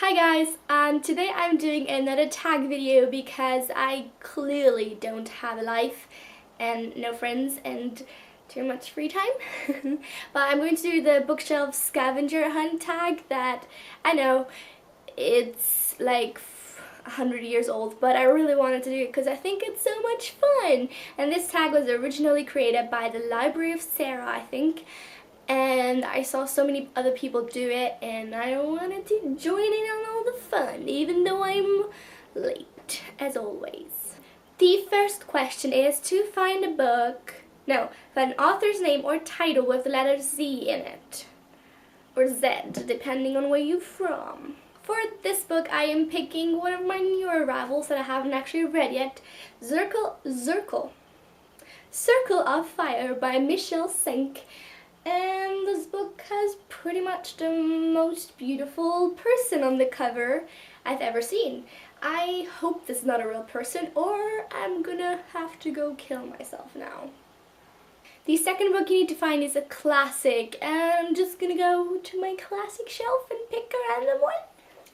Hi guys, today I'm doing another tag video because I clearly don't have a life and no friends and too much free time. But I'm going to do the bookshelf scavenger hunt tag that I know it's like 100 years old, but I really wanted to do it because I think it's so much fun. And this tag was originally created by the Library of Sarah, I think. And I saw so many other people do it and I wanted to join in on all the fun, even though I'm late, as always. The first question is to find an author's name or title with the letter Z in it. Or Z, depending on where you're from. For this book, I am picking one of my newer arrivals that I haven't actually read yet, Circle of Fire by Michelle Senk. And this book has pretty much the most beautiful person on the cover I've ever seen. I hope this is not a real person or I'm gonna have to go kill myself now. The second book you need to find is a classic, and I'm just gonna go to my classic shelf and pick a random one.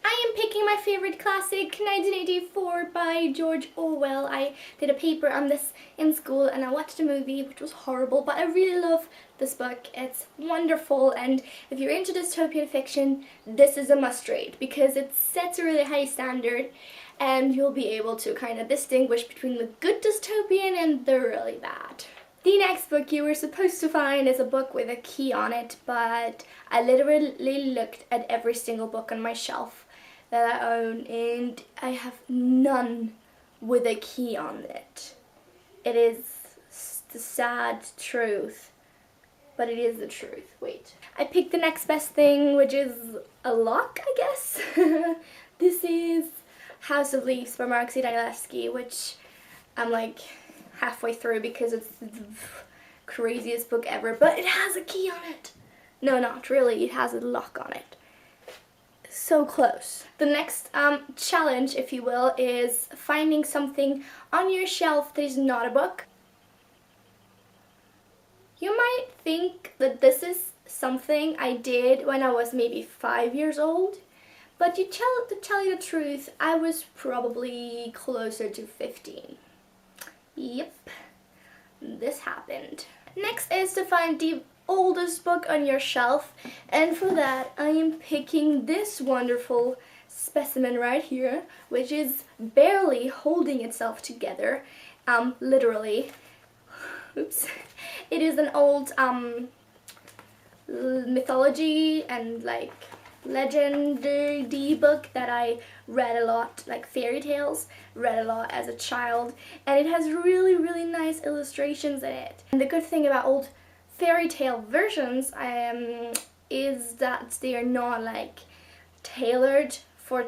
I am picking my favorite classic, 1984 by George Orwell. I did a paper on this in school and I watched the movie, which was horrible, but I really love this book. It's wonderful, and if you're into dystopian fiction, this is a must-read because it sets a really high standard and you'll be able to kind of distinguish between the good dystopian and the really bad. The next book you were supposed to find is a book with a key on it, but I literally looked at every single book on my shelf that I own and I have none with a key on it. It is the sad truth, but it is the truth. Wait. I picked the next best thing, which is a lock, I guess. This is House of Leaves by Mark Zidanielewski, which I'm like halfway through because it's the craziest book ever, but it has a key on it. No, not really. It has a lock on it. So close. The next challenge, if you will, is finding something on your shelf that is not a book. You might think that this is something I did when I was maybe 5 years old, but to tell you the truth, I was probably closer to 15. Yep, this happened. Next is to find the oldest book on your shelf, and for that I am picking this wonderful specimen right here, which is barely holding itself together, literally. Oops. It is an old mythology and like legendary book that I read a lot, like fairy tales, read a lot as a child, and it has really nice illustrations in it. And the good thing about old fairy tale versions is that they are not like tailored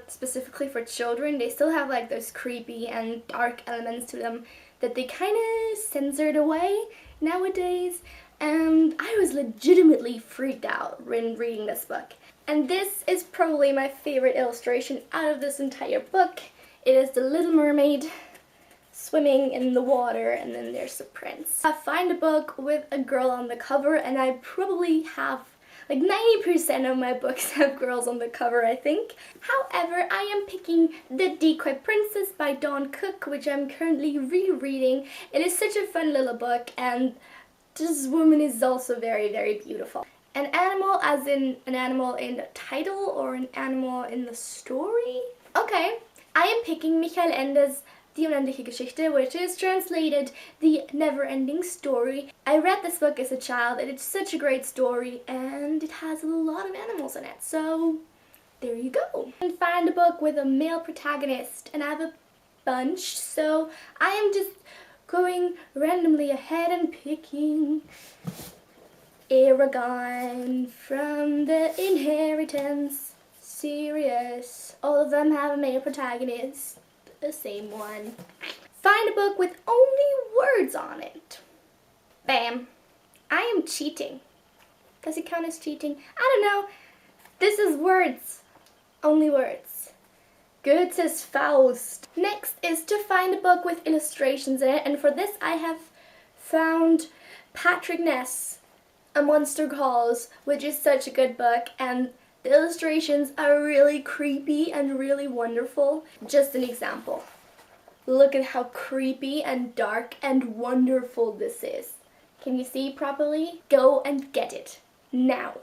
specifically for children. They still have like those creepy and dark elements to them that they kind of censored away nowadays, and I was legitimately freaked out when reading this book. And this is probably my favorite illustration out of this entire book. It is the Little Mermaid swimming in the water, and then there's the prince. I find a book with a girl on the cover, and I probably have like 90% of my books have girls on the cover, I think. However, I am picking The Decoy Princess by Dawn Cook, which I'm currently rereading. It is such a fun little book, and this woman is also very beautiful. An animal as in an animal in the title or an animal in the story? Okay, I am picking Michael Ende's Die unendliche Geschichte, which is translated The Never-Ending Story. I read this book as a child and it's such a great story, and it has a lot of animals in it, so there you go. And find a book with a male protagonist, and I have a bunch, so I am just going randomly ahead and picking Aragon from the Inheritance series. All of them have a male protagonist. The same one. Find a book with only words on it. Bam. I am cheating. Does it count as cheating? I don't know. This is words. Only words. Goethe's Faust. Next is to find a book with illustrations in it, and for this I have found Patrick Ness, A Monster Calls, which is such a good book, and The illustrations are really creepy and really wonderful. Just an example. Look at how creepy and dark and wonderful this is. Can you see properly? Go and get it. Now.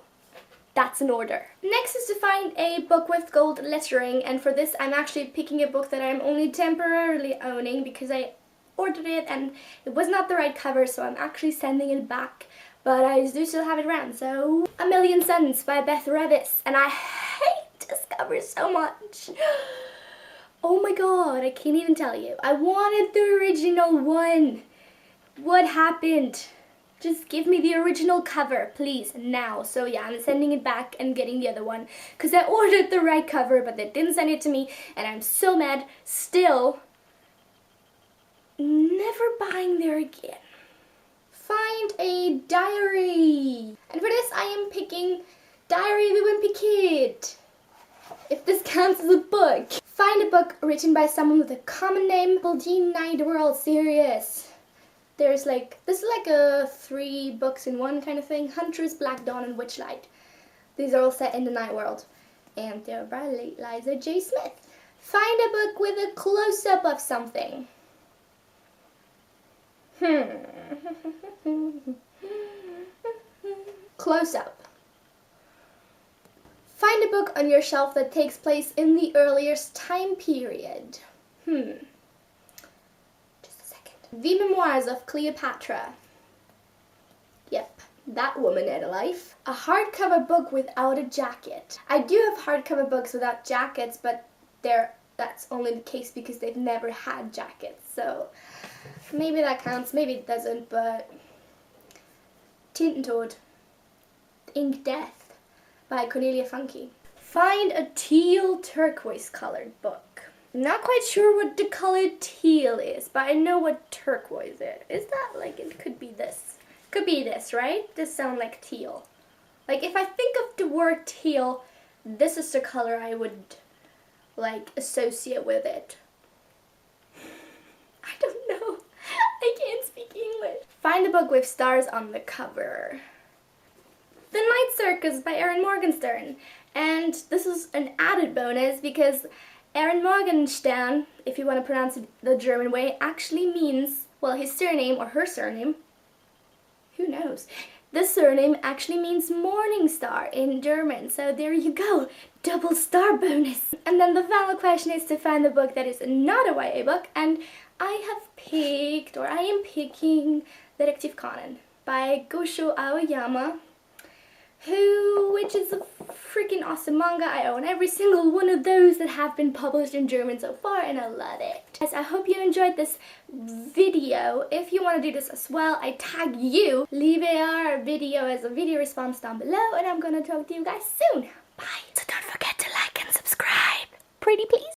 That's an order. Next is to find a book with gold lettering, and for this I'm actually picking a book that I'm only temporarily owning because I ordered it and it was not the right cover, so I'm actually sending it back. But I do still have it around, so... A Million Suns by Beth Revis, and I hate this cover so much. Oh my god, I can't even tell you. I wanted the original one. What happened? Just give me the original cover, please, now. So yeah, I'm sending it back and getting the other one because I ordered the right cover, but they didn't send it to me, and I'm so mad. Still, never buying there again. Find a diary. And for this, I am picking Diary of a Wimpy Kid, if this counts as a book. Find a book written by someone with a common name. Jean Night World series. There's like, this is like a 3 books in one kind of thing. Huntress, Black Dawn, and Witchlight. These are all set in the night world. And they're by Liza J. Smith. Find a book with a close-up of something. Close-up. Find a book on your shelf that takes place in the earliest time period. The Memoirs of Cleopatra. Yep, that woman had a life. A hardcover book without a jacket. I do have hardcover books without jackets, but that's only the case because they've never had jackets. So maybe that counts, maybe it doesn't, but... Tintoed. Ink Death by Cornelia Funke. Find a teal turquoise colored book. Not quite sure what the color teal is, but I know what turquoise is. Is that like, it could be this. Could be this, right? This sounds like teal. Like if I think of the word teal, this is the color I would like associate with it. I don't know. I can't speak English. Find a book with stars on the cover. The Night Circus by Erin Morgenstern. And this is an added bonus because Erin Morgenstern, if you want to pronounce it the German way, actually means, well, his surname or her surname, who knows? The surname actually means morning star in German, so there you go, double star bonus. And then the final question is to find the book that is not a YA book, and I am picking Detective Conan by Gosho Aoyama, which is a freaking awesome manga. I own every single one of those that have been published in German so far, and I love it. Guys, I hope you enjoyed this video. If you want to do this as well, I tag you. Leave a video as a video response down below, and I'm gonna talk to you guys soon. Bye. So don't forget to like and subscribe. Pretty please.